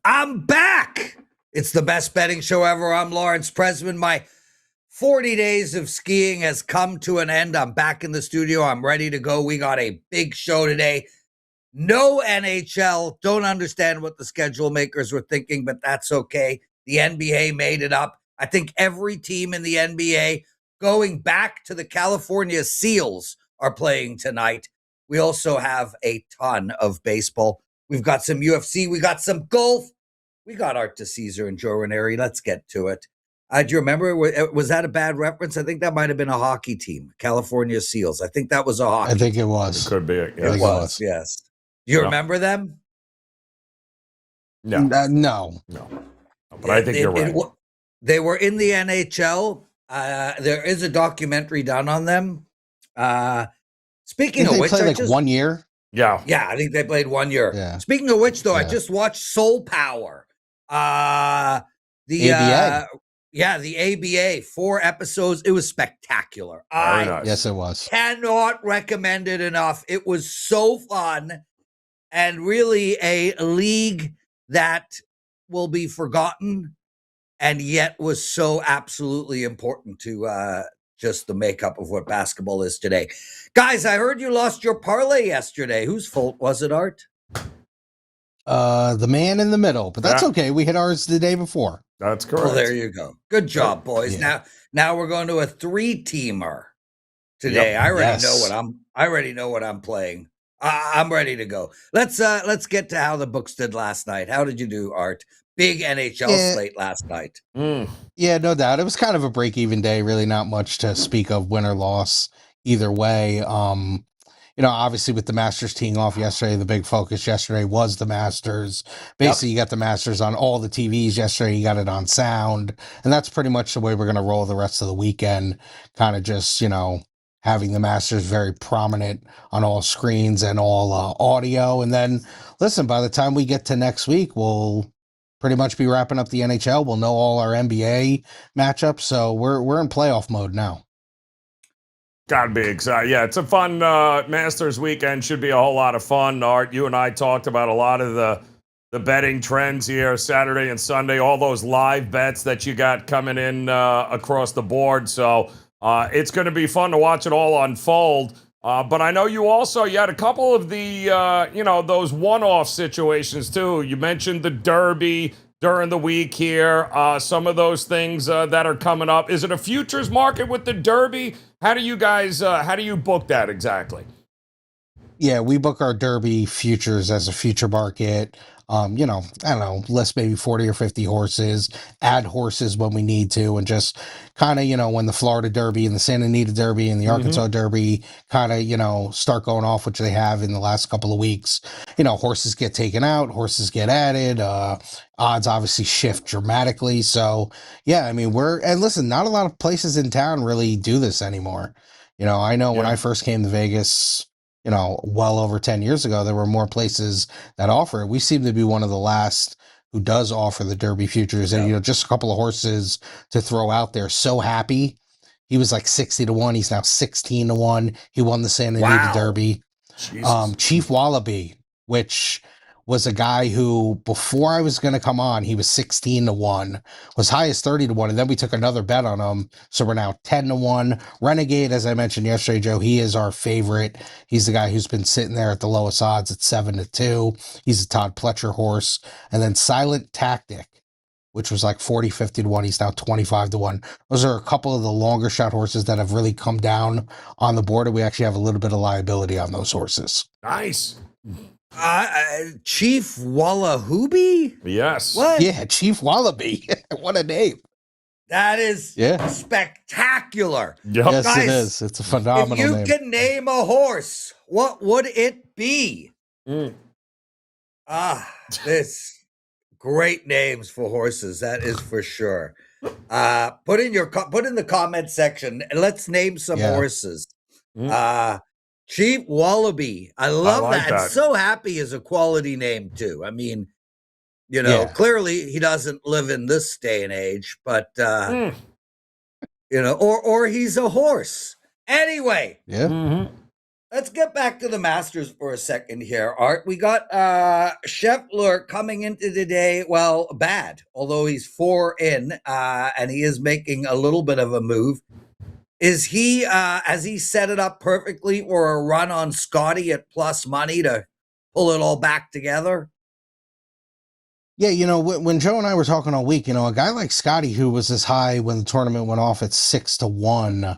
I'm back. It's the best betting show ever. I'm Lawrence Presman. My 40 days of skiing has come to an end. I'm back in the studio. I'm ready to go. We got a big show today. No NHL. Don't understand what the schedule makers were thinking, but that's okay. The NBA made it up. I think every team in the NBA, going back to the California Seals, are playing tonight. We also have a ton of baseball. We've got some UFC. We got some golf. We got Art DeCesar and Joe Ranieri. Let's get to it. Do you remember? Was that a bad reference? I think that might have been a hockey team, California Seals. I think that was a hockey I think team. it was. It could be. It was, yes. You remember them? No. No. But I think you're right. They were in the NHL. There is a documentary done on them. Speaking of which, they played 1 year. Yeah, I think they played 1 year. Yeah. Speaking of which, though, I just watched Soul Power. The ABA. The ABA, 4 episodes. It was spectacular. Yes, it was. Cannot recommend it enough. It was so fun, and really a league that will be forgotten, and yet was so absolutely important to just the makeup of what basketball is today. Guys, I heard you lost your parlay yesterday. Whose fault was it, Art? The man in the middle, but that's okay. We hit ours the day before. That's correct. Well, there you go. Good job, boys. Yeah. Now we're going to a 3-teamer today. Yep. I already know what I'm playing. I'm ready to go. Let's get to how the books did last night. How did you do, Art? Big NHL slate last night. Yeah, no doubt. It was kind of a break-even day. Really not much to speak of, win or loss either way. Obviously with the Masters teeing off yesterday, the big focus yesterday was the Masters. Basically, You got the Masters on all the TVs yesterday. You got it on sound. And that's pretty much the way we're going to roll the rest of the weekend. Kind of just, having the Masters very prominent on all screens and all audio. And then, listen, by the time we get to next week, we'll pretty much be wrapping up the NHL. We'll know all our NBA matchups. So we're in playoff mode now. Gotta be excited. Yeah, it's a fun Masters weekend. Should be a whole lot of fun. Art, you and I talked about a lot of the betting trends here Saturday and Sunday, all those live bets that you got coming in across the board. So it's going to be fun to watch it all unfold. But I know you had a couple of the, those one-off situations too. You mentioned the Derby during the week here, some of those things that are coming up. Is it a futures market with the Derby? How do you guys, how do you book that exactly? Yeah, we book our Derby futures as a future market. I don't know, list maybe 40 or 50 horses, add horses when we need to, and just kind of, when the Florida Derby and the Santa Anita Derby and the Arkansas Derby kind of, start going off, which they have in the last couple of weeks, horses get taken out, horses get added, odds obviously shift dramatically. So, yeah, I mean, and listen, not a lot of places in town really do this anymore. I know when I first came to Vegas, well over 10 years ago, there were more places that offer it. We seem to be one of the last who does offer the Derby futures. And, just a couple of horses to throw out there. So Happy. He was like 60-1. He's now 16-1. He won the Santa Anita Derby. Chief Wallaby, which was a guy who, before I was going to come on, he was 16-1, was high as 30-1, and then we took another bet on him, so we're now 10-1. Renegade, as I mentioned yesterday, Joe, he is our favorite. He's the guy who's been sitting there at the lowest odds at 7-2. He's a Todd Pletcher horse. And then Silent Tactic, which was like 40-50-1. He's now 25-1. Those are a couple of the longer shot horses that have really come down on the board, and we actually have a little bit of liability on those horses. Nice. Chief Wallahoobie? Yes. What? Yeah, Chief Wallaby. What a name. That is spectacular. Yep. Yes, Guys, it is. It's a phenomenal name. If you can name a horse, what would it be? This great names for horses. That is for sure. Put in the comment section and let's name some horses. Chief Wallaby. I love that. And So Happy is a quality name too. I mean, clearly he doesn't live in this day and age, but or he's a horse. Anyway. Yeah. Let's get back to the Masters for a second here, Art. We got Scheffler coming into today, well, bad, although he's 4 in, and he is making a little bit of a move. Is he, has he set it up perfectly for a run on Scotty at plus money to pull it all back together? Yeah, when Joe and I were talking all week, a guy like Scotty, who was as high when the tournament went off at 6-1,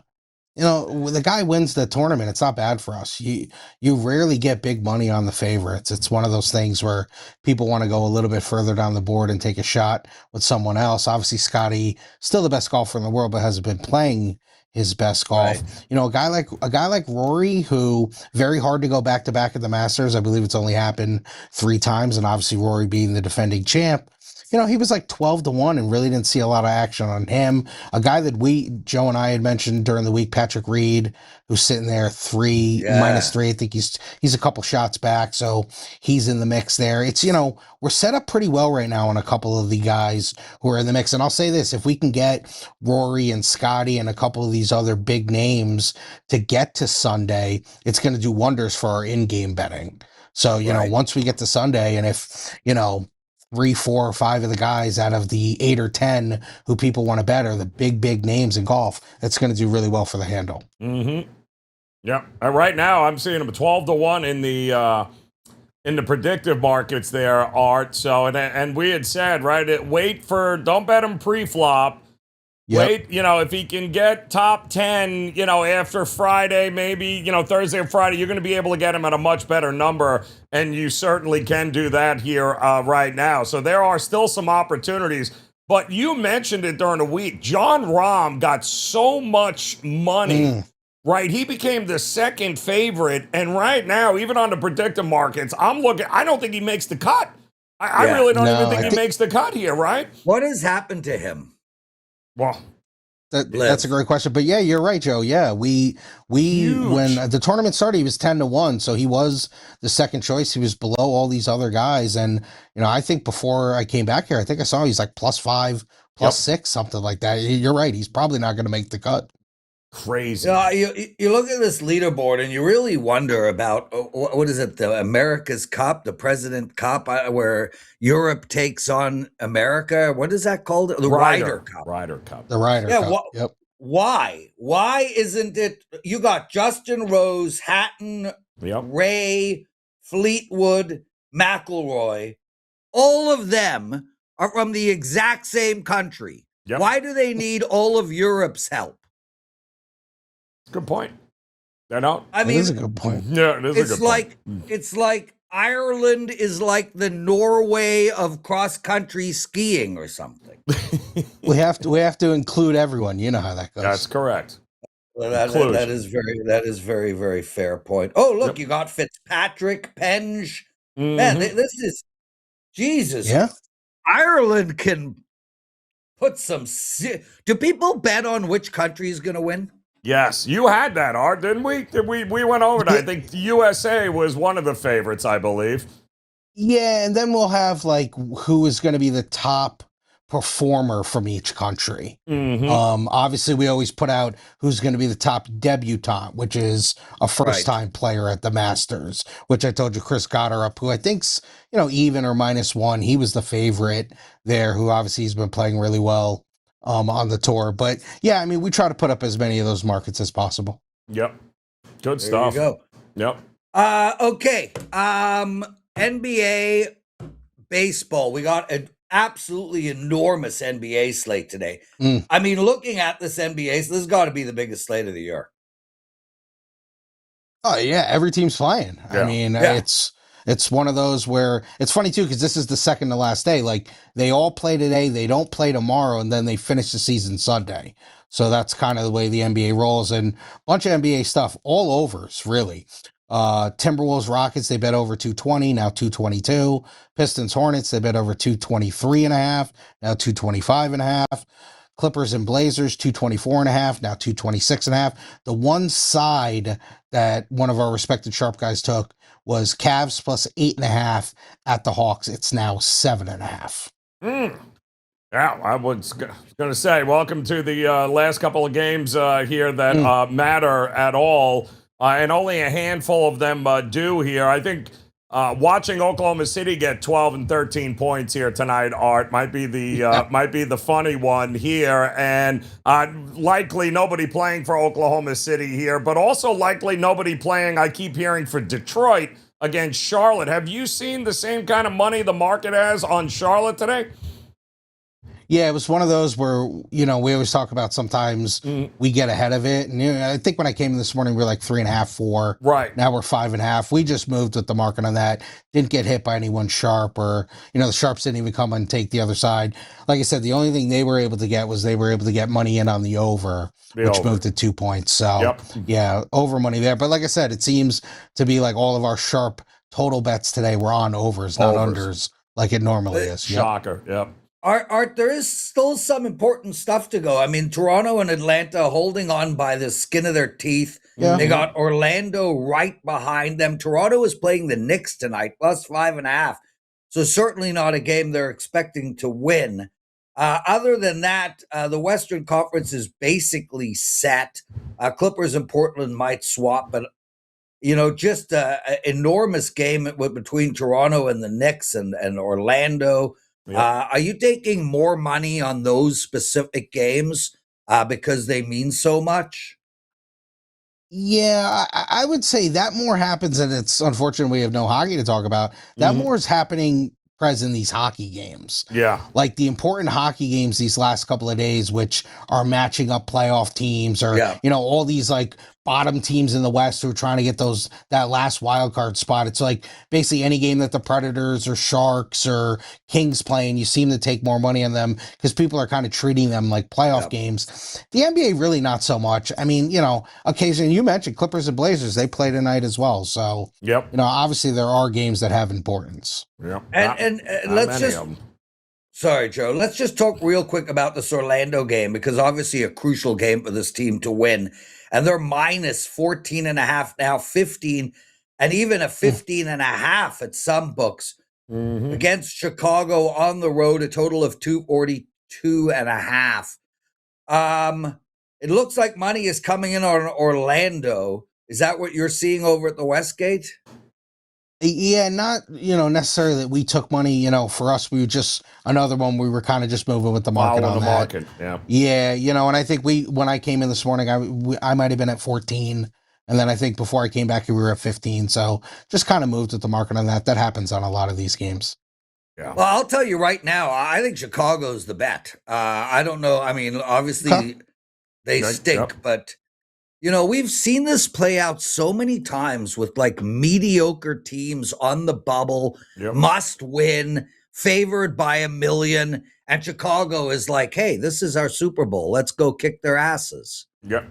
when the guy wins the tournament, it's not bad for us. You rarely get big money on the favorites. It's one of those things where people want to go a little bit further down the board and take a shot with someone else. Obviously, Scotty, still the best golfer in the world, but hasn't been playing his best golf. Right. A guy like Rory, who very hard to go back to back at the Masters. I believe it's only happened 3 times, and obviously Rory being the defending champ. He was like 12-1 and really didn't see a lot of action on him. A guy that Joe and I had mentioned during the week, Patrick Reed, who's sitting there -3. I think he's a couple shots back, so he's in the mix there. It's, we're set up pretty well right now on a couple of the guys who are in the mix. And I'll say this, if we can get Rory and Scotty and a couple of these other big names to get to Sunday, it's going to do wonders for our in-game betting. So, once we get to Sunday, and if, 3, 4, or 5 of the guys out of the 8 or 10 who people want to bet are the big names in golf, it's going to do really well for the handle. Mm-hmm. Yeah. Right now, I'm seeing them 12-1 in the predictive markets there, Art. So, and we had said, right, don't bet him pre-flop. Yep. Wait, if he can get top 10, after Friday, maybe, Thursday or Friday, you're going to be able to get him at a much better number. And you certainly can do that here right now. So there are still some opportunities. But you mentioned it during the week. John Rahm got so much money, right? He became the second favorite. And right now, even on the predictive markets, I don't think he makes the cut. I really don't even think he makes the cut here, right? What has happened to him? Well, that's a great question, but yeah, you're right, Joe. Yeah, we when the tournament started, he was 10-1, so he was the second choice. He was below all these other guys, and I think before I came back here, I think I saw he's like +5, +6, something like that. You're right. He's probably not going to make the cut. Crazy. You look at this leaderboard and you really wonder about what is it, the America's Cup, the President Cup, where Europe takes on America. What is that called? The Ryder Cup. Ryder Cup. The Ryder Cup. Yep. Why? Why isn't it? You got Justin Rose, Hatton, Ray, Fleetwood, McIlroy. All of them are from the exact same country. Yep. Why do they need all of Europe's help? Good point. I know. I mean, it is a good point. Yeah, it is a good point. It's like Ireland is like the Norway of cross-country skiing or something. we have to include everyone. You know how that goes. That's correct. Well, that is very, very fair point. Oh, look, you got Fitzpatrick, Penge. Mm-hmm. Man, this is Jesus. Yeah. Ireland can put some. Do people bet on which country is going to win? Yes, you had that, Art, didn't we? We went over that. I think the USA was one of the favorites, I believe. Yeah, and then we'll have like who is going to be the top performer from each country. Mm-hmm. Obviously, we always put out who's going to be the top debutante, which is a first-time player at the Masters, which I told you Chris Gotterup, who I think's even or -1. He was the favorite there, who obviously he's been playing really well on the tour. But yeah, I mean, we try to put up as many of those markets as possible. Yep. Good stuff. There you go. Yep. Okay. NBA baseball. We got an absolutely enormous NBA slate today. I mean, looking at this NBA, this has got to be the biggest slate of the year. Oh yeah, every team's playing. Yeah. I mean, it's one of those where it's funny too, because this is the second to last day. Like they all play today, they don't play tomorrow, and then they finish the season Sunday. So that's kind of the way the NBA rolls, and a bunch of NBA stuff, all overs, really. Timberwolves, Rockets, they bet over 220, now 222. Pistons, Hornets, they bet over 223.5, now 225.5. Clippers and Blazers, 224.5, now 226.5. The one side that one of our respected sharp guys took was Cavs plus 8.5 at the Hawks. It's now 7.5. Yeah, I was going to say, welcome to the last couple of games here that matter at all. and only a handful of them do here. I think watching Oklahoma City get 12 and 13 points here tonight, Art, might be the funny one here, and likely nobody playing for Oklahoma City here, but also likely nobody playing, I keep hearing, for Detroit against Charlotte. Have you seen the same kind of money the market has on Charlotte today? Yeah, it was one of those where, we always talk about sometimes we get ahead of it. And I think when I came in this morning, we were like 3.5, 4. Right. Now we're 5.5. We just moved with the market on that. Didn't get hit by anyone sharp, or, the sharps didn't even come and take the other side. Like I said, the only thing they were able to get was they were able to get money in on the over, which moved to 2 points. So, yeah, over money there. But like I said, it seems to be like all of our sharp total bets today were on overs, not unders, like it normally is. Shocker. Yep. Art, there is still some important stuff to go. I mean, Toronto and Atlanta holding on by the skin of their teeth. Yeah. They got Orlando right behind them. Toronto is playing the Knicks tonight, plus 5.5. So certainly not a game they're expecting to win. Other than that, the Western Conference is basically set. Clippers and Portland might swap, but just an enormous game between Toronto and the Knicks and Orlando. Are you taking more money on those specific games because they mean so much? Yeah, I would say that more happens, and it's unfortunate we have no hockey to talk about. That more is happening in these hockey games. Yeah. Like the important hockey games these last couple of days, which are matching up playoff teams, or, all these like bottom teams in the West who are trying to get that last wild card spot. It's like basically any game that the Predators or Sharks or Kings playing, you seem to take more money on them because people are kind of treating them like playoff games. The NBA really not so much. I mean, occasionally you mentioned Clippers and Blazers, they play tonight as well. So, obviously there are games that have importance. Yeah. And let's just, sorry, Joe, let's just talk real quick about this Orlando game, because obviously a crucial game for this team to win. And they're minus 14.5 now, 15, and even a 15.5 at some books against Chicago on the road, a total of 242.5. It looks like money is coming in on Orlando. Is that what you're seeing over at the Westgate? Yeah, not, necessarily that we took money, for us, we were just another one. We were kind of just moving with the market on the that. Market. Yeah. Yeah. And I think when I came in this morning, I might've been at 14. And then I think before I came back, we were at 15. So just kind of moved with the market on that. That happens on a lot of these games. Yeah. Well, I'll tell you right now, I think Chicago's the bet. I don't know. I mean, obviously they stink, but we've seen this play out so many times with like mediocre teams on the bubble, must win, favored by a million. And Chicago is like, hey, this is our Super Bowl. Let's go kick their asses. Yep.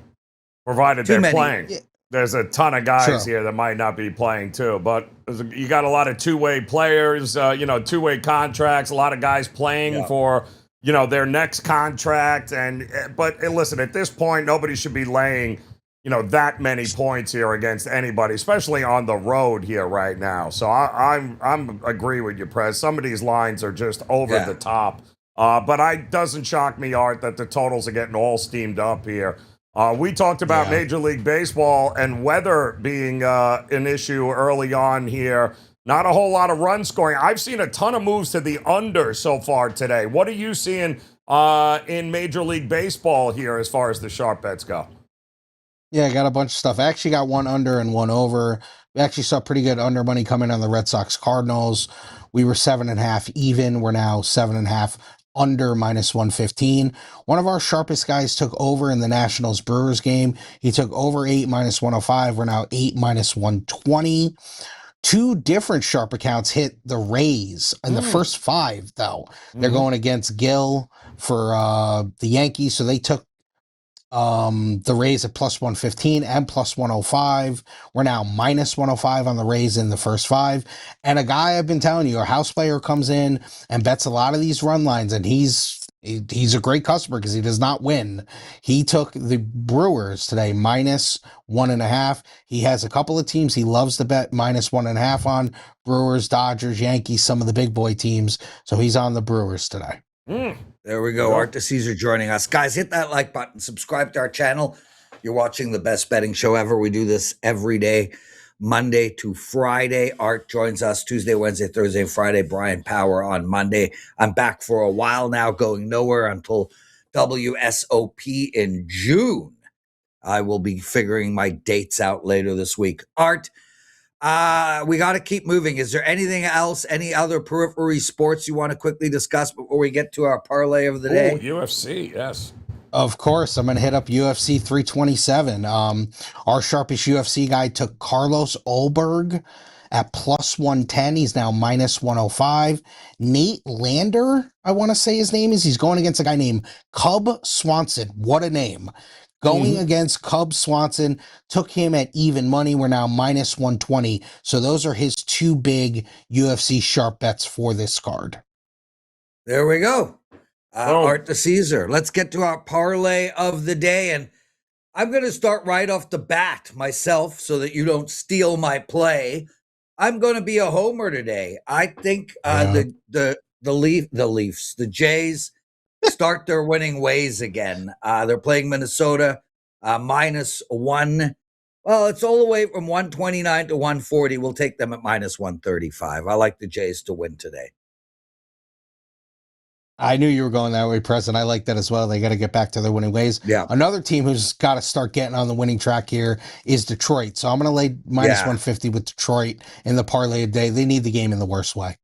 Provided they're playing. Yeah. There's a ton of guys here that might not be playing too, but you got a lot of two-way players, two-way contracts, a lot of guys playing for, their next contract. But listen, at this point, nobody should be laying that many points here against anybody, especially on the road here right now. So I'm agree with you, Prez. Some of these lines are just over the top. But it doesn't shock me, Art, that the totals are getting all steamed up here. We talked about Major League Baseball and weather being an issue early on here. Not a whole lot of run scoring. I've seen a ton of moves to the under so far today. What are you seeing in Major League Baseball here as far as the sharp bets go? Yeah, I got a bunch of stuff. I actually got one under and one over. We actually saw pretty good under money coming on the Red Sox Cardinals. We were 7.5 even. We're now 7.5 under minus 115. One of our sharpest guys took over in the Nationals Brewers game. He took over 8 minus 105. We're now 8 minus 120. Two different sharp accounts hit the Rays in the first 5, though. They're going against Gill for the Yankees, so they took the Rays at plus 115 and plus 105. We're now minus 105 on the Rays in the first 5. And a guy I've been telling you, a house player comes in and bets a lot of these run lines, and he's a great customer because he does not win. He took the Brewers today minus 1.5. He has a couple of teams he loves to bet minus 1.5 on: Brewers, Dodgers, Yankees, some of the big boy teams. So he's on the Brewers today. There we go. Art DeCesar joining us. Guys, hit that like button. Subscribe to our channel. You're watching the best betting show ever. We do this every day, Monday to Friday. Art joins us Tuesday, Wednesday, Thursday, and Friday. Brian Power on Monday. I'm back for a while now, going nowhere until WSOP in June. I will be figuring my dates out later this week. Art, we got to keep moving. Is there anything else, any other periphery sports you want to quickly discuss before we get to our parlay of the day? UFC, yes. Of course, I'm going to hit up UFC 327. Our sharpest UFC guy took Carlos Ulberg at plus 110. He's now minus 105. Nate Lander, I want to say his name is. He's going against a guy named Cub Swanson. What a name. Going against Cub Swanson, took him at even money. We're now minus 120. So those are his two big UFC sharp bets for this card. There we go. Art to Caesar. Let's get to our parlay of the day. And I'm going to start right off the bat myself so that you don't steal my play. I'm going to be a homer today. I think the Leafs, the Jays, start their winning ways again. They're playing Minnesota minus one. Well, it's all the way from 129 to 140. We'll take them at minus 135. I like the Jays to win today. I knew you were going that way, President. I like that as well. They got to get back to their winning ways. Yeah. Another team who's got to start getting on the winning track here is Detroit. So I'm going to lay minus 150 with Detroit in the parlay of the day. They need the game in the worst way.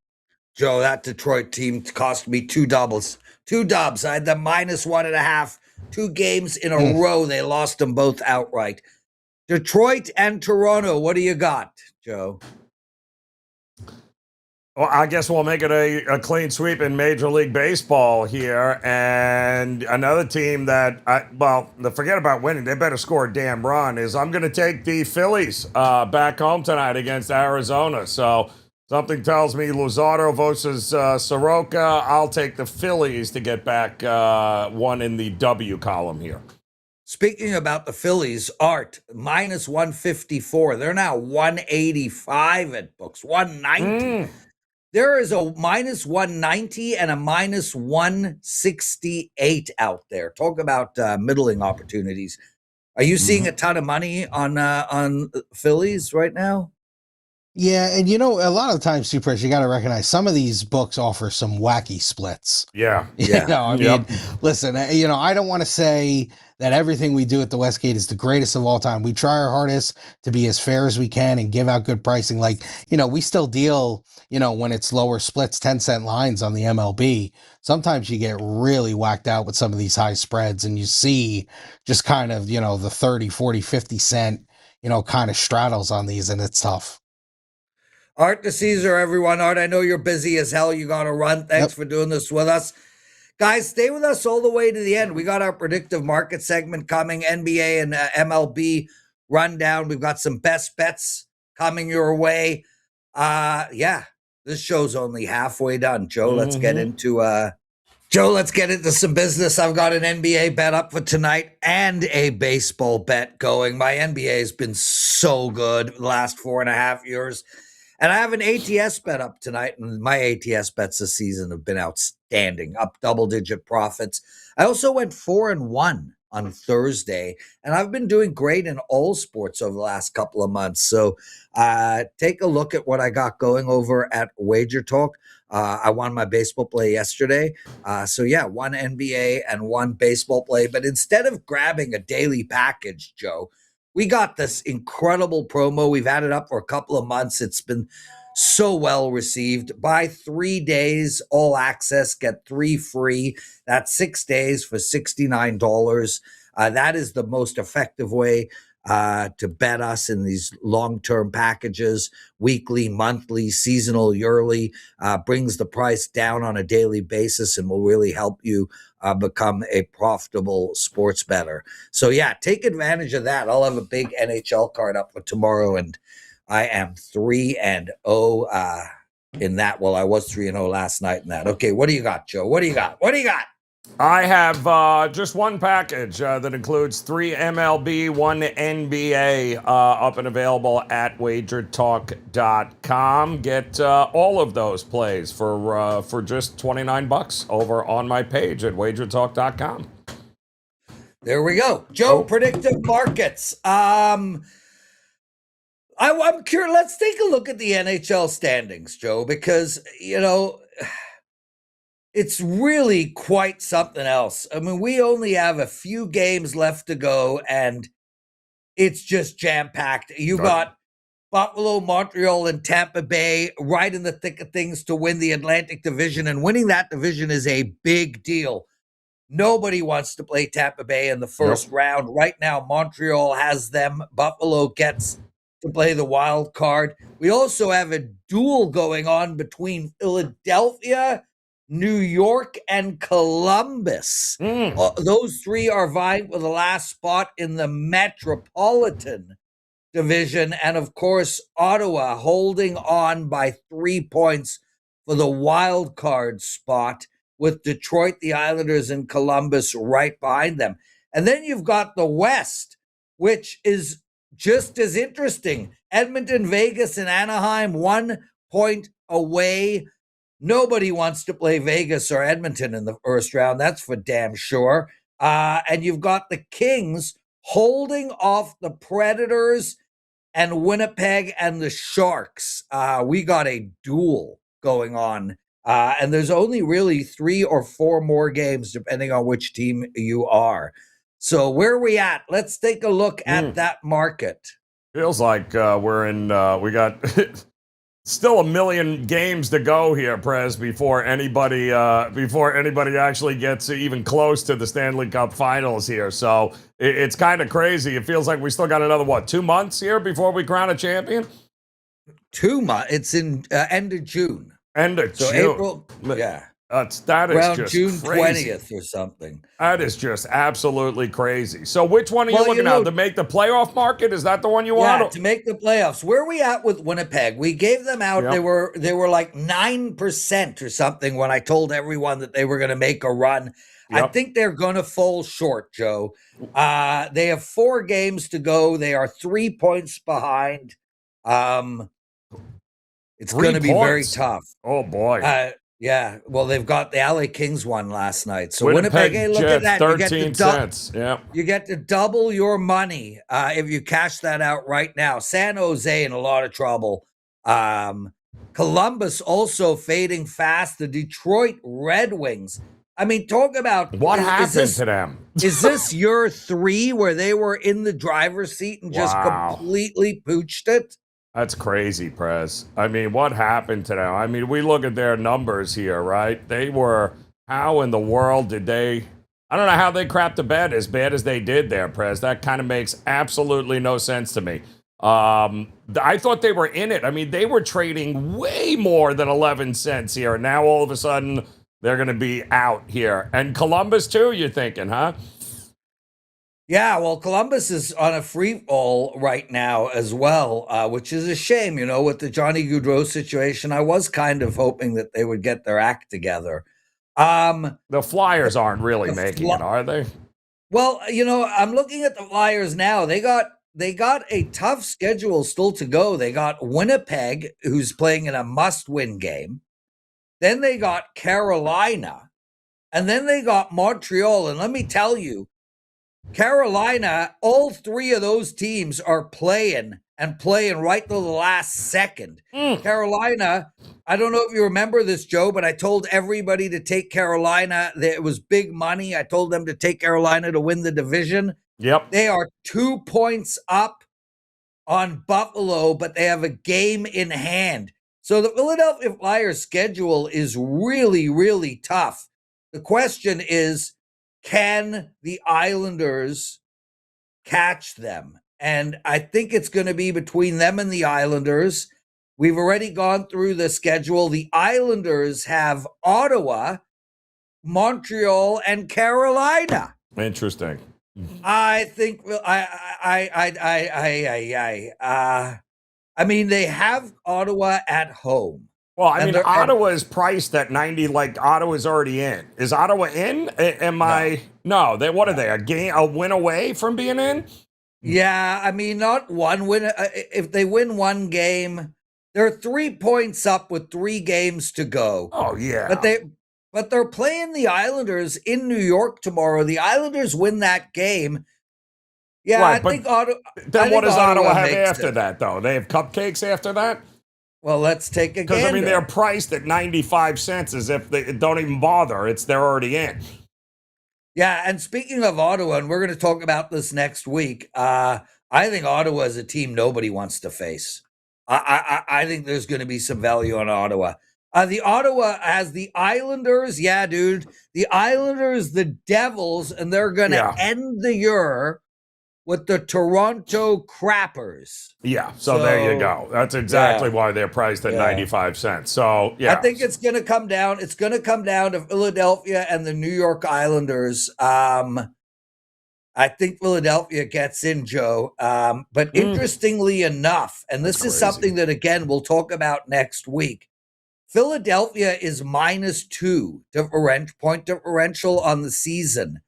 Joe, that Detroit team cost me two dubs. I had the minus 1.5, 2 games in a row. They lost them both outright. Detroit and Toronto. What do you got, Joe? Well, I guess we'll make it a clean sweep in Major League Baseball here. And another team that, forget about winning. They better score a damn run. I'm going to take the Phillies back home tonight against Arizona. So something tells me Luzardo versus Soroka. I'll take the Phillies to get back one in the W column here. Speaking about the Phillies, Art, minus 154. They're now 185 at books, 190. There is a minus 190 and a minus 168 out there. Talk about middling opportunities. Are you seeing a ton of money on Phillies right now? Yeah, and a lot of the times, Super, you got to recognize some of these books offer some wacky splits. Yeah. Listen, I don't want to say that everything we do at the Westgate is the greatest of all time. We try our hardest to be as fair as we can and give out good pricing. We still deal, when it's lower splits, 10-cent lines on the MLB. Sometimes you get really whacked out with some of these high spreads and you see just kind of, the 30, 40, 50 cent, kind of straddles on these, and it's tough. Art to Caesar, everyone. Art, I know you're busy as hell. You got to run. Thanks for doing this with us. Guys, stay with us all the way to the end. We got our predictive market segment coming, NBA and MLB rundown. We've got some best bets coming your way. This show's only halfway done. Joe, let's get into some business. I've got an NBA bet up for tonight and a baseball bet going. My NBA has been so good the last 4.5 years. And I have an ATS bet up tonight, and my ATS bets this season have been outstanding, up double-digit profits. I also went 4-1 on Thursday, and I've been doing great in all sports over the last couple of months. So take a look at what I got going over at WagerTalk. I won my baseball play yesterday. One NBA and one baseball play. But instead of grabbing a daily package, Joe, we got this incredible promo. We've had it up for a couple of months. It's been so well received. Buy 3 days, all access, get 3 free. That's 6 days for $69. That is the most effective way to bet us in these long-term packages, weekly, monthly, seasonal, yearly, brings the price down on a daily basis and will really help you become a profitable sports bettor. So take advantage of that. I'll have a big NHL card up for tomorrow, and I am 3-0 in that. Well, I was 3-0 last night in that. Okay, what do you got, Joe? What do you got? I have just one package that includes 3 MLB, 1 NBA up and available at WagerTalk.com. Get all of those plays for just $29 over on my page at WagerTalk.com. There we go. Joe, Oh. predictive markets. I'm curious. Let's take a look at the NHL standings, Joe, because, it's really quite something else. I mean, we only have a few games left to go, and it's just jam-packed. You got Buffalo, Montreal, and Tampa Bay right in the thick of things to win the Atlantic Division, and winning that division is a big deal. Nobody wants to play Tampa Bay in the first round. Right now, Montreal has them. Buffalo gets to play the wild card. We also have a duel going on between Philadelphia, New York, and Columbus. Those three are vying for the last spot in the Metropolitan Division. And of course, Ottawa holding on by 3 points for the wild card spot, with Detroit, the Islanders, and Columbus right behind them. And then you've got the West, which is just as interesting. Edmonton, Vegas, and Anaheim, 1 point away. Nobody wants to play Vegas or Edmonton in the first round. That's for damn sure. And you've got the Kings holding off the Predators and Winnipeg and the Sharks. We got a duel going on. And there's only really 3 or 4 more games, depending on which team you are. So where are we at? Let's take a look at that market. Feels like we're in, we got still a million games to go here, Prez, before anybody actually gets even close to the Stanley Cup Finals here. So it's kind of crazy. It feels like we still got another, 2 months here before we crown a champion? 2 months. It's in end of June. End of June. April, yeah. That is around just June crazy. 20th or something. That is just absolutely crazy. So which one are you looking at? To make the playoff market? Is that the one you want? Yeah, to make the playoffs. Where are we at with Winnipeg? We gave them out. They were like 9% or something when I told everyone that they were going to make a run. I think they're going to fall short, Joe. They have 4 games to go. They are 3 points behind. It's going to be very tough. Oh, boy. Yeah, well, they've got the LA Kings won last night. So Winnipeg, hey, look at that. 13 cents. Yeah. You get to double your money if you cash that out right now. San Jose in a lot of trouble. Columbus also fading fast. The Detroit Red Wings. I mean, talk about what happened to them. Is this year 3 where they were in the driver's seat and just completely pooched it? That's crazy, Prez. I mean, what happened to them? I mean, we look at their numbers here, right? They were, how in the world did they, I don't know how they crapped the bed as bad as they did there, Prez. That kind of makes absolutely no sense to me. I thought they were in it. I mean, they were trading way more than 11 cents here. And now all of a sudden, they're going to be out here. And Columbus, too, you're thinking, huh? Yeah, well, Columbus is on a free fall right now as well, which is a shame, with the Johnny Gaudreau situation. I was kind of hoping that they would get their act together. The Flyers aren't really making it, are they? Well, I'm looking at the Flyers now. They got a tough schedule still to go. They got Winnipeg, who's playing in a must-win game. Then they got Carolina. And then they got Montreal. And let me tell you, Carolina, all 3 of those teams are playing right to the last second. Carolina, I don't know if you remember this, Joe, but I told everybody to take Carolina. It was big money. I told them to take Carolina to win the division. Yep. They are 2 points up on Buffalo, but they have a game in hand. So the Philadelphia Flyers schedule is really, really tough. The question is, can the Islanders catch them? And I think it's going to be between them and the Islanders. We've already gone through the schedule. The Islanders have Ottawa, Montreal, and Carolina. Interesting. I think I mean, they have Ottawa at home. Well, I mean, Ottawa is priced at 90, like Ottawa's already in. Is Ottawa in? No, what are they, a win away from being in? Yeah, I mean, not one win. If they win one game, they're 3 points up with 3 games to go. Oh, yeah. but they're playing the Islanders in New York tomorrow. The Islanders win that game. Yeah, Right, I but think Ottawa. then what does Ottawa have makes after it. that, though? They have cupcakes after that? Well, let's take a Because, gander. I mean, they're priced at 95 cents as if they don't even bother. They're already in. Yeah, and speaking of Ottawa, and we're going to talk about this next week, I think Ottawa is a team nobody wants to face. I think there's going to be some value on Ottawa. The Ottawa has the Islanders. Yeah, dude. The Islanders, the Devils, and they're going to end the year with the Toronto Crappers. Yeah, so there you go. That's exactly why they're priced at 95 cents. So, yeah. I think it's going to come down. It's going to come down to Philadelphia and the New York Islanders. I think Philadelphia gets in, Joe. But interestingly enough, and this is something that, again, we'll talk about next week, Philadelphia is -2 point differential on the season.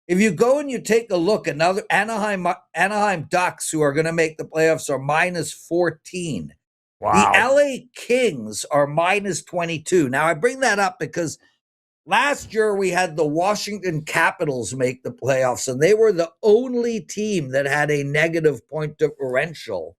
If you go and you take a look, another Anaheim Ducks, who are going to make the playoffs, are -14. Wow. The LA Kings are -22. Now, I bring that up because last year we had the Washington Capitals make the playoffs, and they were the only team that had a negative point differential.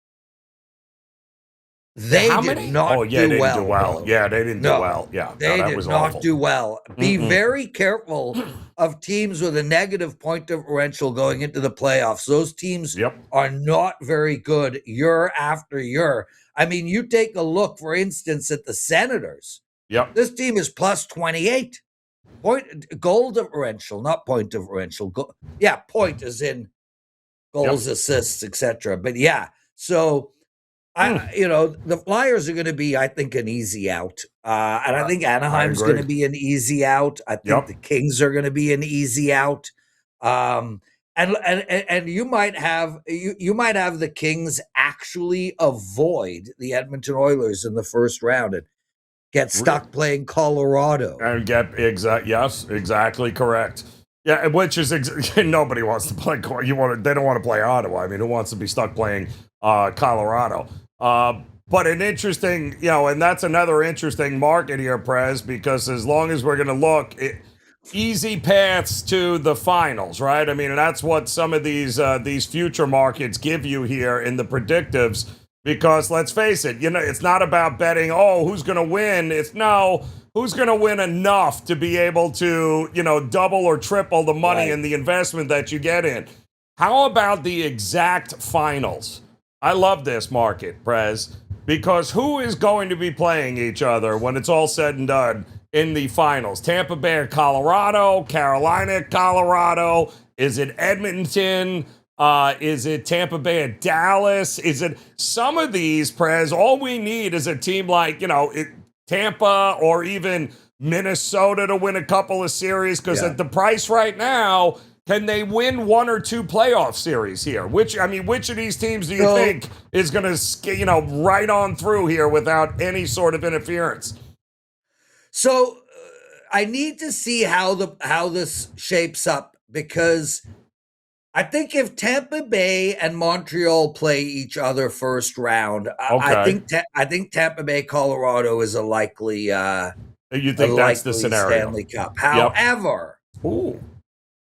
They did not do well. Yeah, they didn't do well. Yeah, they did not do well. Be very careful of teams with a negative point differential going into the playoffs. Those teams are not very good year after year. I mean, you take a look, for instance, at the Senators. Yep. This team is +28. Goal differential, not point differential. Point is in goals, assists, etc. But yeah, so the Flyers are going to be, I think, an easy out. And I think Anaheim's going to be an easy out. I think the Kings are going to be an easy out. And you might have the Kings actually avoid the Edmonton Oilers in the first round and get stuck playing Colorado. And exactly correct. Yeah, which is nobody wants to play. They don't want to play Ottawa. I mean, who wants to be stuck playing Colorado? But an interesting, and that's another interesting market here, Prez, because as long as we're going to look, easy paths to the finals, right? I mean, that's what some of these future markets give you here in the predictives. Because let's face it, it's not about betting, who's going to win. It's who's going to win enough to be able to, double or triple the money and the investment that you get in. How about the exact finals? I love this market, Prez, because who is going to be playing each other when it's all said and done in the finals? Tampa Bay, Colorado, Carolina, Colorado. Is it Edmonton? Is it Tampa Bay at Dallas? Is it some of these, Prez? All we need is a team like, Tampa or even Minnesota to win a couple of series, because at the price right now, can they win one or two playoff series here? Which of these teams do you think is going to, right on through here without any sort of interference? So I need to see how this shapes up, because I think if Tampa Bay and Montreal play each other first round, I think Tampa Bay, Colorado is a likely. You think that's the scenario? Stanley Cup.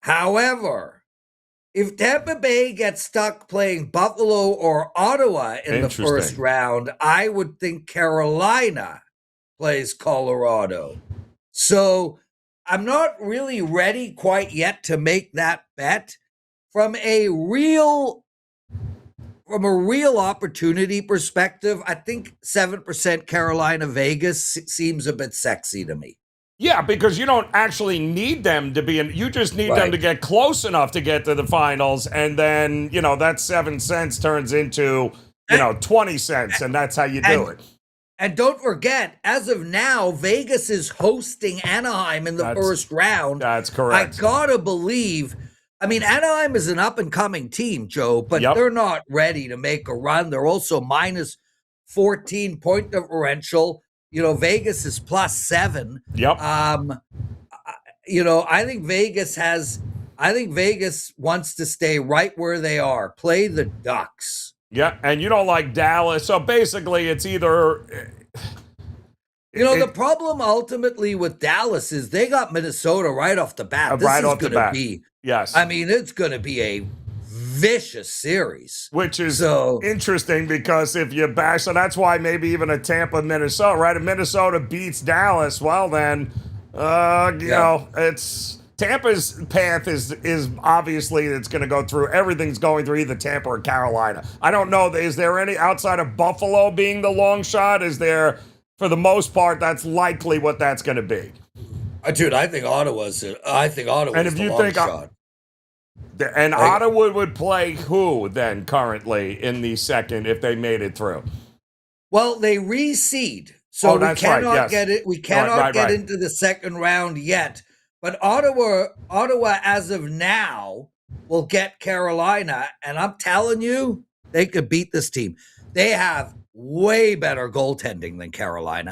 However, if Tampa Bay gets stuck playing Buffalo or Ottawa in the first round, I would think Carolina plays Colorado. So I'm not really ready quite yet to make that bet. From a real opportunity perspective, I think 7% Carolina Vegas seems a bit sexy to me. Yeah, because you don't actually need them to be in. You just need them to get close enough to get to the finals, and then that 7 cents turns into 20 cents, and that's how you do it. And don't forget, as of now, Vegas is hosting Anaheim in the first round. That's correct. I gotta believe. I mean, Anaheim is an up-and-coming team, Joe, but they're not ready to make a run. They're also -14 point differential. Vegas is +7. Yep. I think Vegas wants to stay right where they are. Play the Ducks. Yeah, and you don't like Dallas. So basically, it's either The problem ultimately with Dallas is they got Minnesota right off the bat. This right is off the going bat. to be, yes. I mean, it's going to be a vicious series. Which is interesting because if you bash, so that's why maybe even a Tampa, Minnesota, right? If Minnesota beats Dallas, well then, you know, it's Tampa's path is obviously it's going to go through. Everything's going through either Tampa or Carolina. I don't know. Is there any outside of Buffalo being the long shot? Is there, for the most part, that's likely what that's going to be? Dude, I think Ottawa's. And if you think shot. And Ottawa would play who then currently in the second if they made it through? Well, they reseed, so we cannot get it. We cannot get into the second round yet. But Ottawa, as of now, will get Carolina, and I'm telling you, they could beat this team. They have way better goaltending than Carolina.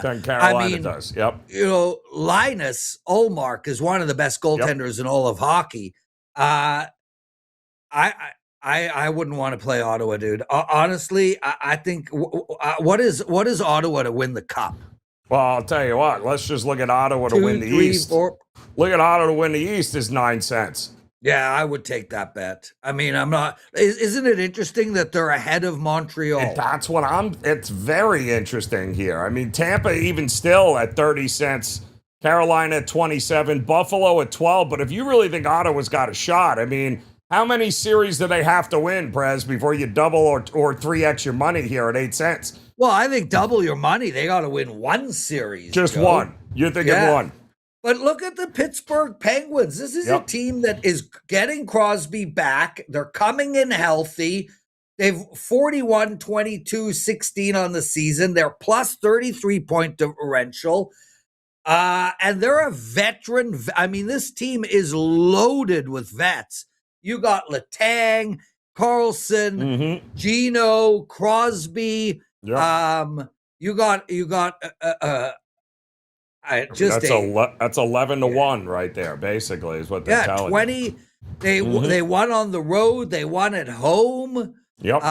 Does. Yep. You know, Linus Ullmark is one of the best goaltenders in all of hockey. I wouldn't want to play Ottawa, dude. Honestly, I think what is Ottawa to win the cup? Well, I'll tell you what. Let's just look at Ottawa to win the East. 4. Look at Ottawa to win the East is 9 cents. Yeah, I would take that bet. I mean, I'm not. Isn't it interesting that they're ahead of Montreal? And that's what It's very interesting here. I mean, Tampa even still at 30 cents. Carolina at 27. Buffalo at 12. But if you really think Ottawa's got a shot, I mean, how many series do they have to win, Prez, before you double or 3x your money here at 8 cents? Well, I think double your money. They got to win one series. Just one. You're thinking one. But look at the Pittsburgh Penguins. This is a team that is getting Crosby back. They're coming in healthy. They've 41, 22, 16 on the season. They're plus 33-point differential. And they're a veteran. I mean, this team is loaded with vets. You got Letang, Carlson, Gino, Crosby. Yep. You got that's 11 to 1 right there, basically, is what they're telling 20. you. They won on the road. They won at home. Yep.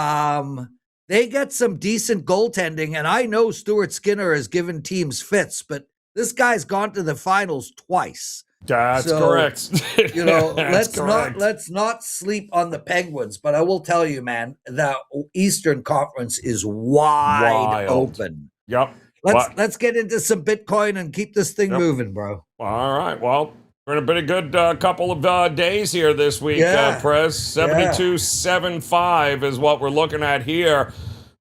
They get some decent goaltending, and I know Stuart Skinner has given teams fits, but this guy's gone to the finals twice. That's correct. You know, let's not sleep on the Penguins. But I will tell you, man, the Eastern Conference is wide open. Yep. Let's get into some Bitcoin and keep this thing moving, bro. All right. Well, we're in a pretty good couple of days here this week, Prez. 72.75 is what we're looking at here.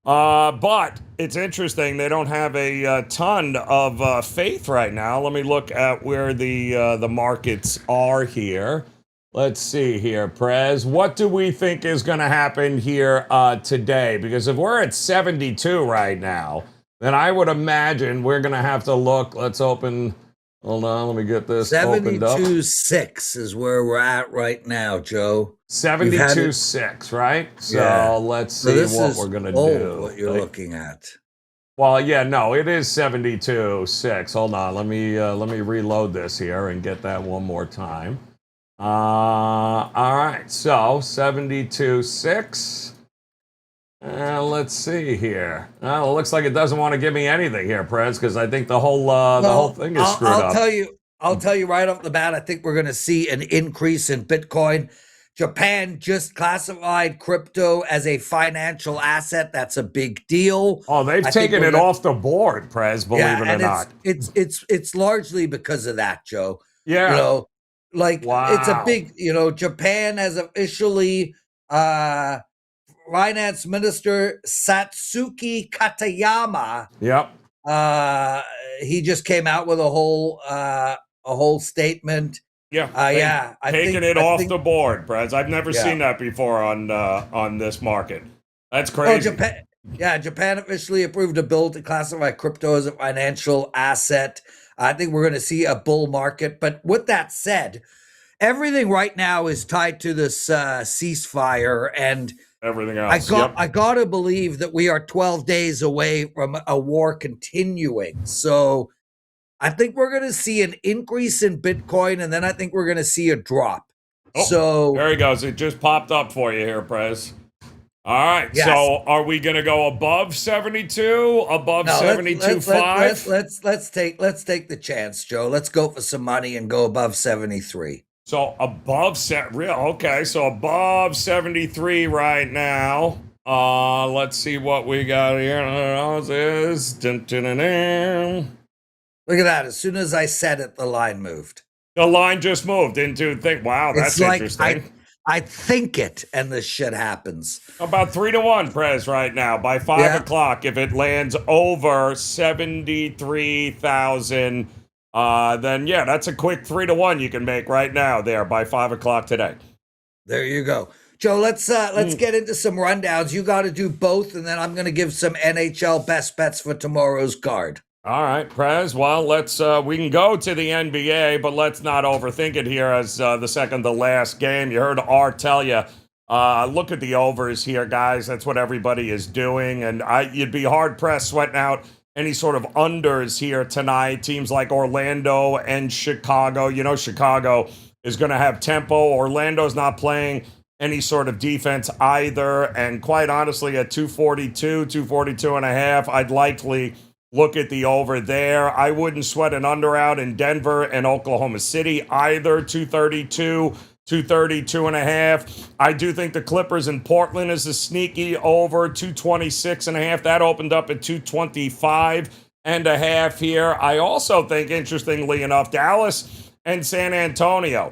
But it's interesting. They don't have a ton of faith right now. Let me look at where the markets are here. Let's see here, Prez. What do we think is going to happen here today? Because if we're at 72 right now, then I would imagine we're going to have to look. Let's open. Hold on. Let me get this opened up. 72.6 is where we're at right now, Joe. 72.6, right? So let's see what we're going to do. What you're looking at. Well, yeah, no, it is 72.6. Hold on. Let me reload this here and get that one more time. All right. So 72.6. Let's see here. Well, it looks like it doesn't want to give me anything here, Prez, because I think the whole thing is screwed up. I'll tell you right off the bat, I think we're going to see an increase in Bitcoin. Japan just classified crypto as a financial asset. That's a big deal. Oh, they've taken it off the board, Prez, believe it or not. It's largely because of that, Joe. Yeah. You know, it's a big, Japan has officially Finance Minister Satsuki Katayama. Yep. He just came out with a whole statement. Yeah. Taking it off the board, Prez. I've never seen that before on this market. That's crazy. Japan officially approved a bill to classify crypto as a financial asset. I think we're going to see a bull market. But with that said, everything right now is tied to this ceasefire and everything else. I got to believe that we are 12 days away from a war continuing. So I think we're going to see an increase in Bitcoin, and then I think we're going to see a drop. Oh, so there he goes. It just popped up for you here, Prez. All right. Yes. So are we going to go above 72? Above No, 72.5? let's take the chance, Joe. Let's go for some money and go above 73. So above okay. So above 73 right now. Let's see what we got here. Look at that. As soon as I said it, the line moved. The line just moved into think. Wow, that's It's like interesting. I think it, and this shit happens. About 3-1, Prez, right now. By 5 o'clock, if it lands over 73,000, then yeah, that's a quick 3-1 you can make right now there by 5 o'clock today. There you go. Joe, let's get into some rundowns. You got to do both, and then I'm going to give some NHL best bets for tomorrow's card. All right, Prez. Well, let's we can go to the NBA, but let's not overthink it here as the second to last game. You heard Art tell you, look at the overs here, guys. That's what everybody is doing, and you'd be hard pressed sweating out any sort of unders here tonight. Teams like Orlando and Chicago. You know, Chicago is going to have tempo. Orlando's not playing any sort of defense either, and quite honestly, at 242 and a half, I'd likely look at the over there. I wouldn't sweat an under out in Denver and Oklahoma City either. 232 and a half. I do think the Clippers in Portland is a sneaky over. 226 and a half. That opened up at 225 and a half here. I also think, interestingly enough, Dallas and San Antonio.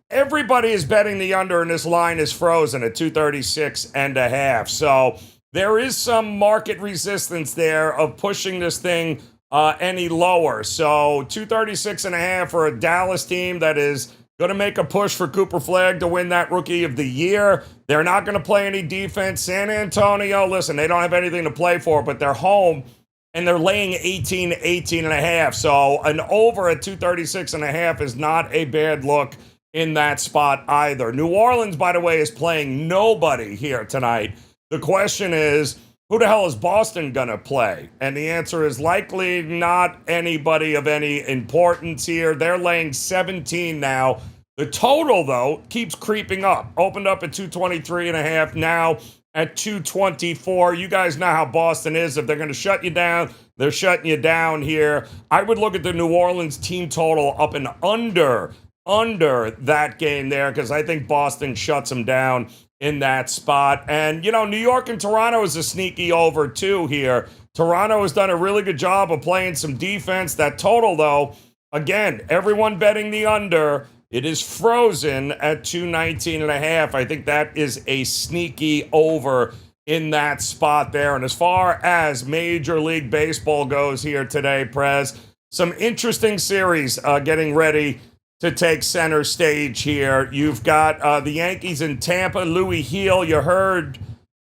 Everybody is betting the under, and this line is frozen at 236 and a half. So there is some market resistance there of pushing this thing any lower. So 236 and a half for a Dallas team that is going to make a push for Cooper Flagg to win that Rookie of the Year. They're not going to play any defense. San Antonio, listen, they don't have anything to play for, but they're home and they're laying 18 and a half. So an over at 236 and a half is not a bad look in that spot either. New Orleans, by the way, is playing nobody here tonight. The question is, who the hell is Boston going to play? And the answer is likely not anybody of any importance here. They're laying 17 now. The total, though, keeps creeping up. Opened up at 223 and a half, now at 224. You guys know how Boston is. If they're going to shut you down, they're shutting you down here. I would look at the New Orleans team total up and under that game there, because I think Boston shuts them down in that spot. And, you know, New York and Toronto is a sneaky over too here. Toronto has done a really good job of playing some defense. That total, though, again, everyone betting the under, it is frozen at 219 and a half. I think that is a sneaky over in that spot there. And as far as Major League Baseball goes here today, Prez, some interesting series getting ready to take center stage here. You've got the Yankees in Tampa. Louis Heel, you heard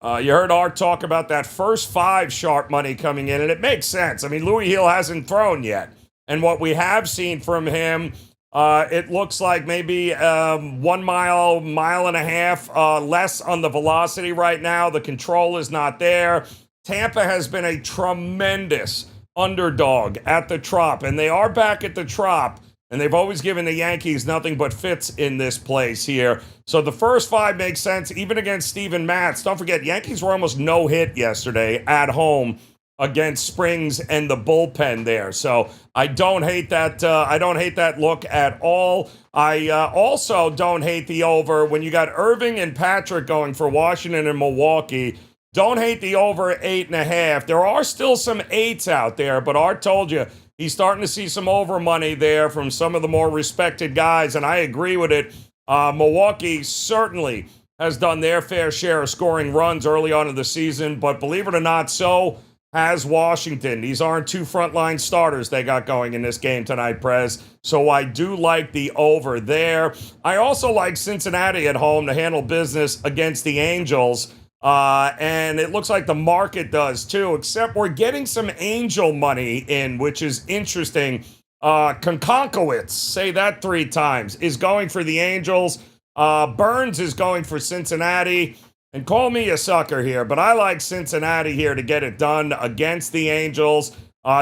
Art talk about that first 5 sharp money coming in, and it makes sense. I mean, Louis Heel hasn't thrown yet, and what we have seen from him, it looks like maybe 1 mile and a half less on the velocity right now. The control is not there. Tampa has been a tremendous underdog at the Trop, and they are back at the Trop. And they've always given the Yankees nothing but fits in this place here. So the first 5 makes sense, even against Steven Matz. Don't forget, Yankees were almost no hit yesterday at home against Springs and the bullpen there. So I don't hate that. I don't hate that look at all. I also don't hate the over when you got Irving and Patrick going for Washington and Milwaukee. Don't hate the over 8.5. There are still some 8s out there, but Art told you, he's starting to see some over money there from some of the more respected guys, and I agree with it. Milwaukee certainly has done their fair share of scoring runs early on in the season, but believe it or not, so has Washington. These aren't 2 frontline starters they got going in this game tonight, Prez. So I do like the over there. I also like Cincinnati at home to handle business against the Angels. And it looks like the market does too, except we're getting some Angel money in, which is interesting. Konkonkowitz, say that 3 times, is going for the Angels. Burns is going for Cincinnati. And call me a sucker here, but I like Cincinnati here to get it done against the Angels.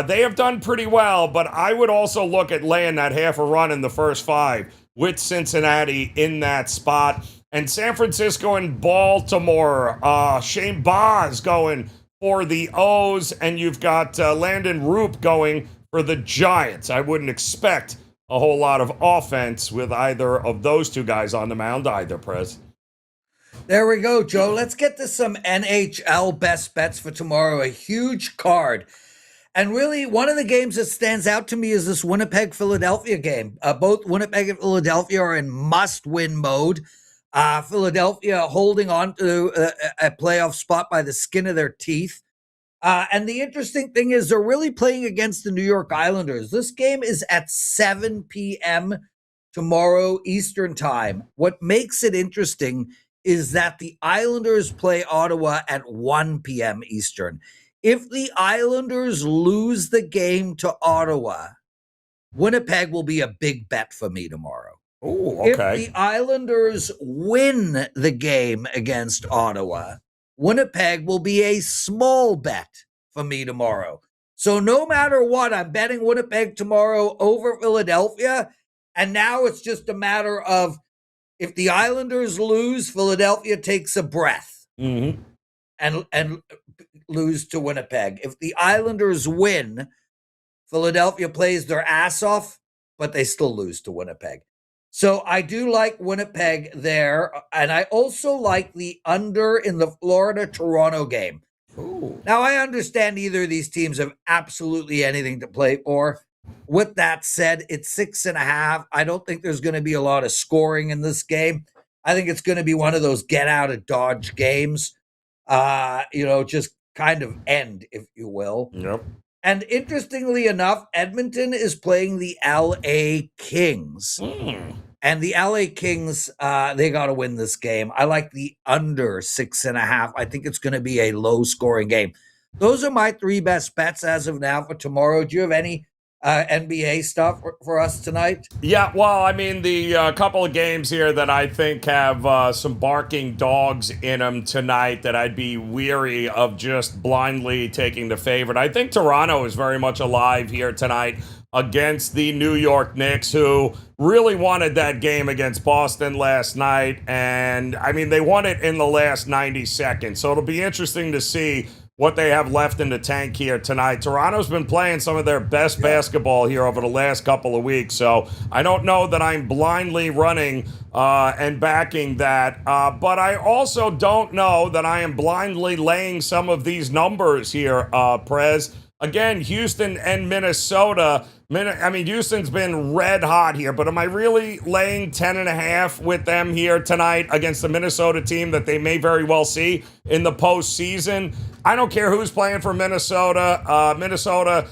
They have done pretty well, but I would also look at laying that half a run in the first 5 with Cincinnati in that spot. And San Francisco and Baltimore, Shane Boz going for the O's, and you've got Landon Roop going for the Giants. I wouldn't expect a whole lot of offense with either of those two guys on the mound either, Prez. There we go, Joe. Let's get to some NHL best bets for tomorrow. A huge card. And really, one of the games that stands out to me is this Winnipeg-Philadelphia game. Both Winnipeg and Philadelphia are in must-win mode. Philadelphia holding on to a playoff spot by the skin of their teeth. And the interesting thing is they're really playing against the New York Islanders. This game is at 7 p.m. tomorrow Eastern time. What makes it interesting is that the Islanders play Ottawa at 1 p.m. Eastern. If the Islanders lose the game to Ottawa, Winnipeg will be a big bet for me tomorrow. Oh, okay. If the Islanders win the game against Ottawa, Winnipeg will be a small bet for me tomorrow. So no matter what, I'm betting Winnipeg tomorrow over Philadelphia. And now it's just a matter of if the Islanders lose, Philadelphia takes a breath and lose to Winnipeg. If the Islanders win, Philadelphia plays their ass off, but they still lose to Winnipeg. So I do like Winnipeg there, and I also like the under in the Florida-Toronto game. Ooh. Now, I understand neither of these teams have absolutely anything to play for. With that said, it's 6.5. I don't think there's going to be a lot of scoring in this game. I think it's going to be one of those get-out-of-Dodge games, just kind of end, if you will. Yep. And interestingly enough, Edmonton is playing the LA Kings. And the LA Kings, they got to win this game. I like the under 6.5. I think it's going to be a low-scoring game. Those are my 3 best bets as of now for tomorrow. Do you have any NBA stuff for us tonight? Yeah, well, I mean, the couple of games here that I think have some barking dogs in them tonight that I'd be weary of just blindly taking the favorite. I think Toronto is very much alive here tonight against the New York Knicks, who really wanted that game against Boston last night. And, I mean, they won it in the last 90 seconds. So it'll be interesting to see what they have left in the tank here tonight. Toronto's been playing some of their best basketball here over the last couple of weeks, so I don't know that I'm blindly running and backing that, but I also don't know that I am blindly laying some of these numbers here, Prez. Again, Houston and Minnesota. Houston's been red hot here, but am I really laying 10.5 with them here tonight against the Minnesota team that they may very well see in the postseason? I don't care who's playing for Minnesota. Minnesota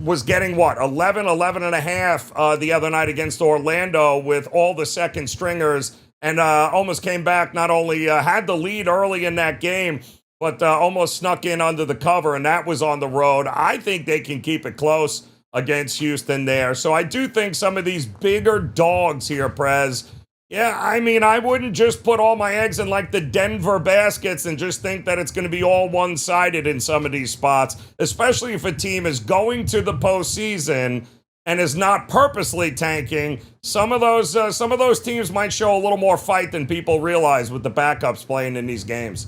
was getting 11.5 the other night against Orlando with all the second stringers, and almost came back, not only had the lead early in that game, but almost snuck in under the cover, and that was on the road. I think they can keep it close against Houston there. So I do think some of these bigger dogs here, Prez, yeah, I mean, I wouldn't just put all my eggs in like the Denver baskets and just think that it's going to be all one-sided in some of these spots, especially if a team is going to the postseason and is not purposely tanking. Some of those teams might show a little more fight than people realize with the backups playing in these games.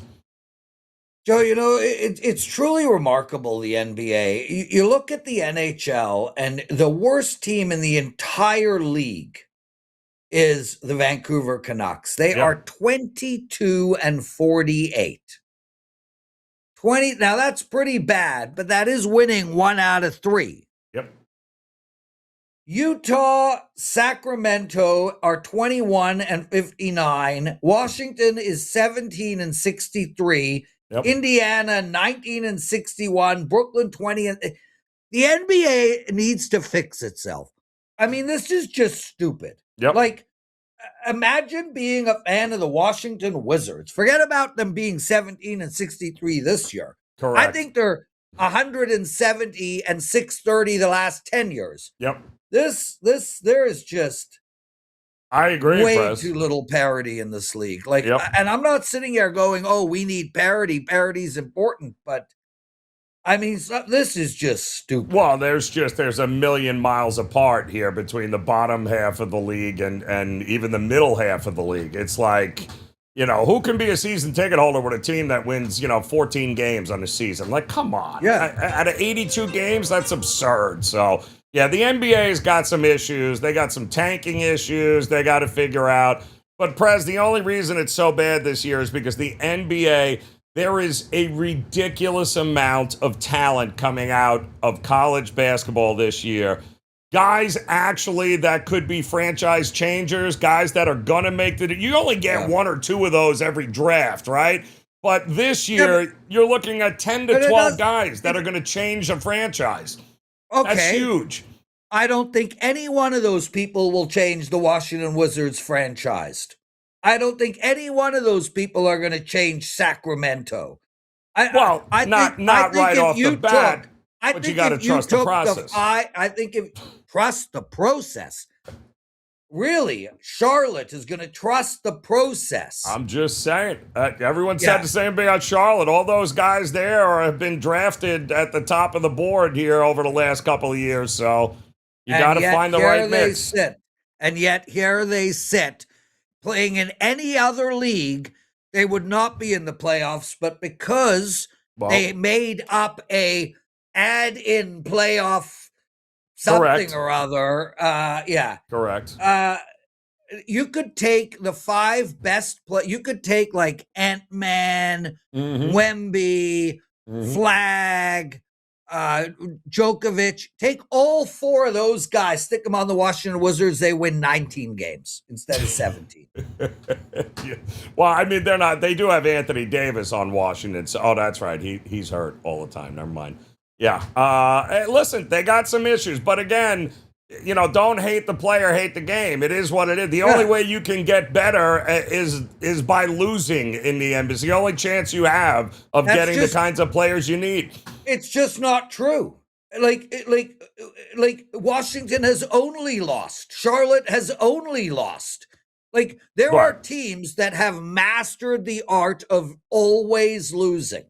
Joe, it's truly remarkable, the NBA. You look at the NHL, and the worst team in the entire league is the Vancouver Canucks. They are 22-48. Now, that's pretty bad, but that is winning 1 out of 3. Yep. Utah, Sacramento are 21-59. Washington is 17-63. Yep. Indiana 19-61, Brooklyn 20. The NBA needs to fix itself. I mean, this is just stupid. Yep. Like, imagine being a fan of the Washington Wizards. Forget about them being 17-63 this year. Correct. I think they're 170-630 the last 10 years. Yep. There is just I agree, way Prez. too little parity in this league. Like, Yep. and I'm not sitting here going, "Oh, we need parity. Parity is important," but I mean, this is just stupid. Well, there's a million miles apart here between the bottom half of the league and even the middle half of the league. It's like, who can be a season ticket holder with a team that wins, 14 games on the season? Like, come on. Yeah. Out of 82 games, that's absurd. So, yeah, the NBA's got some issues. They got some tanking issues they got to figure out. But, Prez, the only reason it's so bad this year is because the NBA, there is a ridiculous amount of talent coming out of college basketball this year. Guys actually that could be franchise changers, guys that are going to make you only get one or two of those every draft, right? But this year, you're looking at 10 to 12 guys that are going to change a franchise. Okay. That's huge. I don't think any one of those people will change the Washington Wizards franchise. I don't think any one of those people are going to change Sacramento. I think right off the bat, but you got to trust the process. I think if trust the process. Really, Charlotte is going to trust the process. I'm just saying. Everyone said the same thing about Charlotte. All those guys there have been drafted at the top of the board here over the last couple of years. So you got to find the right mix. And yet here they sit. Playing in any other league, they would not be in the playoffs. But because they made up a add-in playoff something or other. Correct. You could take the 5 best you could take like Ant-Man, Wemby, Flag, Djokovic. Take all 4 of those guys, stick them on the Washington Wizards. They win 19 games instead of 17. Well, I mean, they do have Anthony Davis on Washington. So, that's right. He's hurt all the time. Never mind. Yeah. Listen, they got some issues, but again, don't hate the player, hate the game. It is what it is. The only way you can get better is by losing in the end. It's the only chance you have of getting the kinds of players you need. It's just not true. Like Washington has only lost. Charlotte has only lost. Like there are teams that have mastered the art of always losing.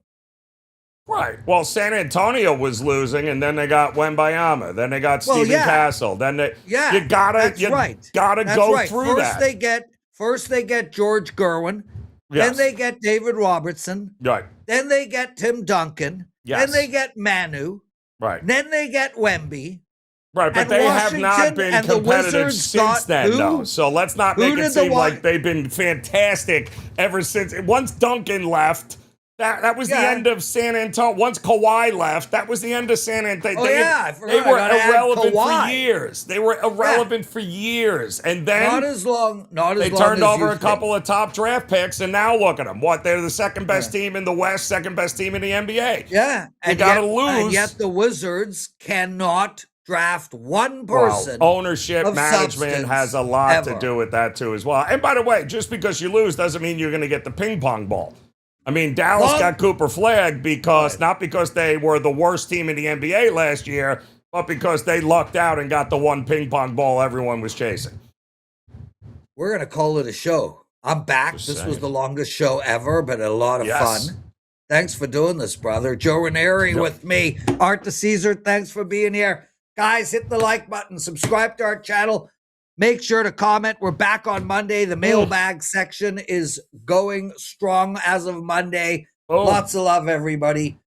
Right. Well, San Antonio was losing, and then they got Wembayama. Then they got Stephen Castle. Then you gotta go through that. First they get George Gerwin. Then they get David Robertson. Right. Then they get Tim Duncan. Then they get Manu. Right. Then they get Wemby. Right, but they have not been competitive since then, though. So let's not make it seem like they've been fantastic ever since. Once Duncan left. That was the end of San Antonio. Once Kawhi left, that was the end of San Antonio. They were irrelevant for years. They were irrelevant for years. And then not as long they turned over a couple of top draft picks, and now look at them. They're the second best team in the West, second best team in the NBA. Yeah. You got to lose. And yet the Wizards cannot draft one person. Ownership, management has a lot to do with that, too, as well. And by the way, just because you lose doesn't mean you're going to get the ping pong ball. I mean, Dallas got Cooper Flag not because they were the worst team in the NBA last year, but because they lucked out and got the one ping pong ball everyone was chasing. We're going to call it a show. I'm back. This was the longest show ever, but a lot of fun. Thanks for doing this, brother. Joe Ranieri with me. Art the Caesar, thanks for being here. Guys, hit the like button. Subscribe to our channel. Make sure to comment. We're back on Monday. The mailbag section is going strong as of Monday. Lots of love, everybody.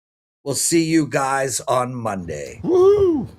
We'll see you guys on Monday. Woo!